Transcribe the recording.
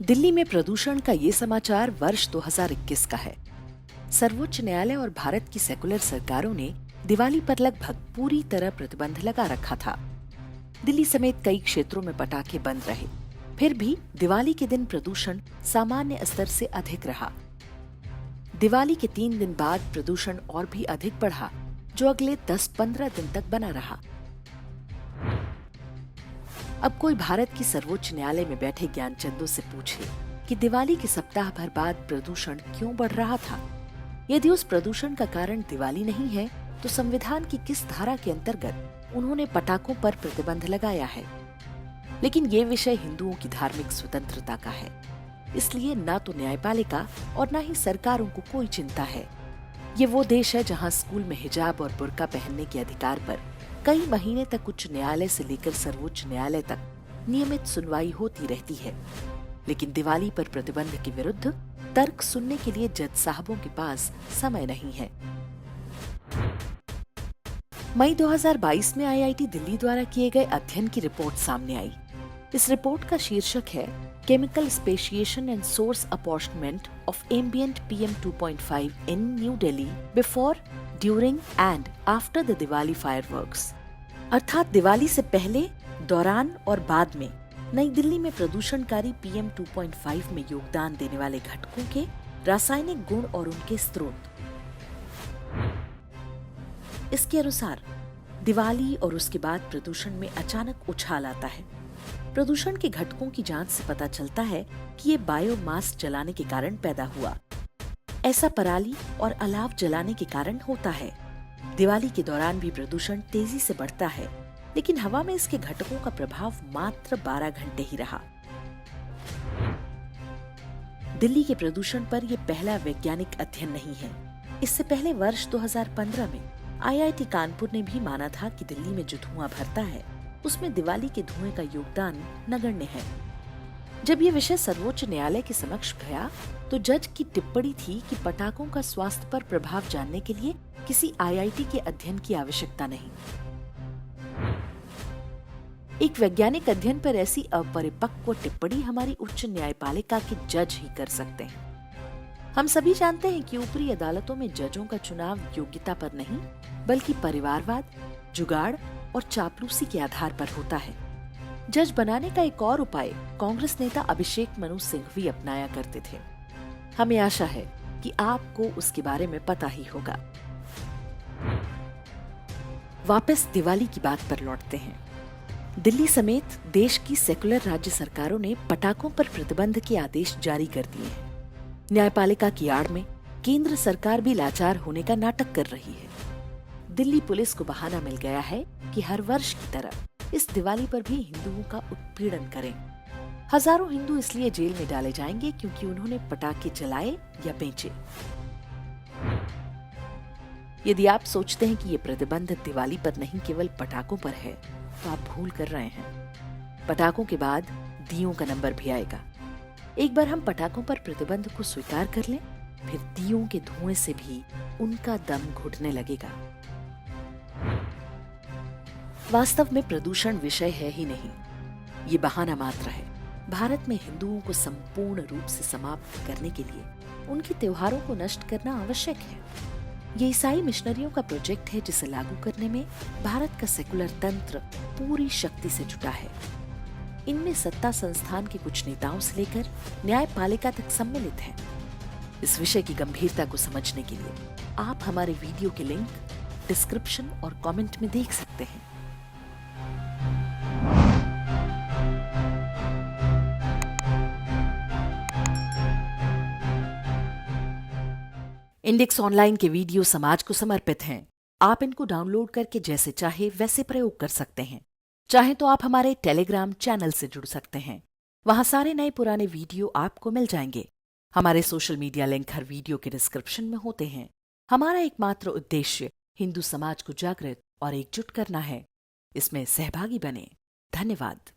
दिल्ली में प्रदूषण का ये समाचार वर्ष 2021 का है। सर्वोच्च न्यायालय और भारत की सेकुलर सरकारों ने दिवाली पर लगभग पूरी तरह प्रतिबंध लगा रखा था। दिल्ली समेत कई क्षेत्रों में पटाखे बंद रहे, फिर भी दिवाली के दिन प्रदूषण सामान्य स्तर से अधिक रहा। दिवाली के 3 दिन बाद प्रदूषण और भी अधिक बढ़ा, जो अगले 10-15 दिन तक बना रहा। अब कोई भारत की सर्वोच्च न्यायालय में बैठे ज्ञानचंदों से पूछे कि दिवाली के सप्ताह भर बाद प्रदूषण क्यों बढ़ रहा था। यदि उस प्रदूषण का कारण दिवाली नहीं है, तो संविधान की किस धारा के अंतर्गत उन्होंने पटाखों पर प्रतिबंध लगाया है। लेकिन ये विषय हिंदुओं की धार्मिक स्वतंत्रता का है, इसलिए न तो न्यायपालिका और न ही सरकारों को कोई चिंता है। ये वो देश है जहाँ स्कूल में हिजाब और बुर्का पहनने के अधिकार पर कई महीने तक उच्च न्यायालय से लेकर सर्वोच्च न्यायालय तक नियमित सुनवाई होती रहती है। लेकिन दिवाली पर प्रतिबंध के विरुद्ध तर्क सुनने के लिए जज साहबों के पास समय नहीं है। मई 2022 में आईआईटी दिल्ली द्वारा किए गए अध्ययन की रिपोर्ट सामने आई। इस रिपोर्ट का शीर्षक है chemical speciation and source apportionment of ambient PM 2.5 in new Delhi before, during and after the Diwali fireworks. अर्थात दिवाली से पहले, दौरान और बाद में नई दिल्ली में प्रदूषणकारी PM 2.5 में योगदान देने वाले घटकों के रासायनिक गुण और उनके स्रोत। इसके अनुसार दिवाली और उसके बाद प्रदूषण में अचानक उछाल आता है। प्रदूषण के घटकों की जांच से पता चलता है कि ये बायोमास जलाने के कारण पैदा हुआ। ऐसा पराली और अलाव जलाने के कारण होता है। दिवाली के दौरान भी प्रदूषण तेजी से बढ़ता है, लेकिन हवा में इसके घटकों का प्रभाव मात्र 12 घंटे ही रहा। दिल्ली के प्रदूषण पर यह पहला वैज्ञानिक अध्ययन नहीं है। इससे पहले वर्ष 2015 में आईआईटी कानपुर ने भी माना था कि दिल्ली में जो धुआं भरता है, उसमें दिवाली के धुएं का योगदान नगण्य है। जब ये विषय सर्वोच्च न्यायालय के समक्ष गया, तो जज की टिप्पणी थी कि पटाखों का स्वास्थ्य पर प्रभाव जानने के लिए किसी आईआईटी के अध्ययन की आवश्यकता नहीं। एक वैज्ञानिक अध्ययन पर ऐसी अपरिपक्व टिप्पणी हमारी उच्च न्यायपालिका के जज ही कर सकते हैं। हम सभी जानते हैं कि ऊपरी अदालतों में जजों का चुनाव योग्यता पर नहीं, बल्कि परिवारवाद, जुगाड़ और चापलूसी के आधार पर होता है। जज बनाने का एक और उपाय कांग्रेस नेता अभिषेक मनु सिंघवी अपनाया करते थे। हमें आशा है कि आपको उसके बारे में पता ही होगा। वापस दिवाली की बात पर लौटते हैं। दिल्ली समेत देश की सेकुलर राज्य सरकारों ने पटाखों पर प्रतिबंध के आदेश जारी कर दिए हैं। न्यायपालिका की आड़ में केंद्र सरकार भी लाचार होने का नाटक कर रही है। दिल्ली पुलिस को बहाना मिल गया है कि हर वर्ष की तरह इस दिवाली पर भी हिंदुओं का उत्पीड़न करें। हजारों हिंदू इसलिए जेल में डाले जाएंगे क्योंकि उन्होंने पटाखे जलाए या बेचे। यदि आप सोचते हैं कि ये प्रतिबंध दिवाली पर नहीं केवल पटाखों पर है, तो आप भूल कर रहे हैं। पटाखों के बाद दियों का नंबर भी आएगा। एक बार हम पटाखों पर प्रतिबंध को स्वीकार कर लें, फिर दियों के धुएं से भी उनका दम घुटने लगेगा। वास्तव में प्रदूषण विषय है ही नहीं, ये बहाना मात्र है। भारत में हिंदुओं को संपूर्ण रूप से समाप्त करने के लिए उनके त्योहारों को नष्ट करना आवश्यक है। ये ईसाई मिशनरियों का प्रोजेक्ट है, जिसे लागू करने में भारत का सेकुलर तंत्र पूरी शक्ति से जुटा है। इनमें सत्ता संस्थान के कुछ नेताओं से लेकर न्यायपालिका तक सम्मिलित है। इस विषय की गंभीरता को समझने के लिए आप हमारे वीडियो के लिंक डिस्क्रिप्शन और कमेंट में देख सकते हैं। इंडेक्स ऑनलाइन के वीडियो समाज को समर्पित हैं। आप इनको डाउनलोड करके जैसे चाहे वैसे प्रयोग कर सकते हैं। चाहे तो आप हमारे टेलीग्राम चैनल से जुड़ सकते हैं। वहां सारे नए पुराने वीडियो आपको मिल जाएंगे। हमारे सोशल मीडिया लिंक हर वीडियो के डिस्क्रिप्शन में होते हैं। हमारा एकमात्र उद्देश्य हिंदू समाज को जागृत और एकजुट करना है। इसमें सहभागी बने। धन्यवाद।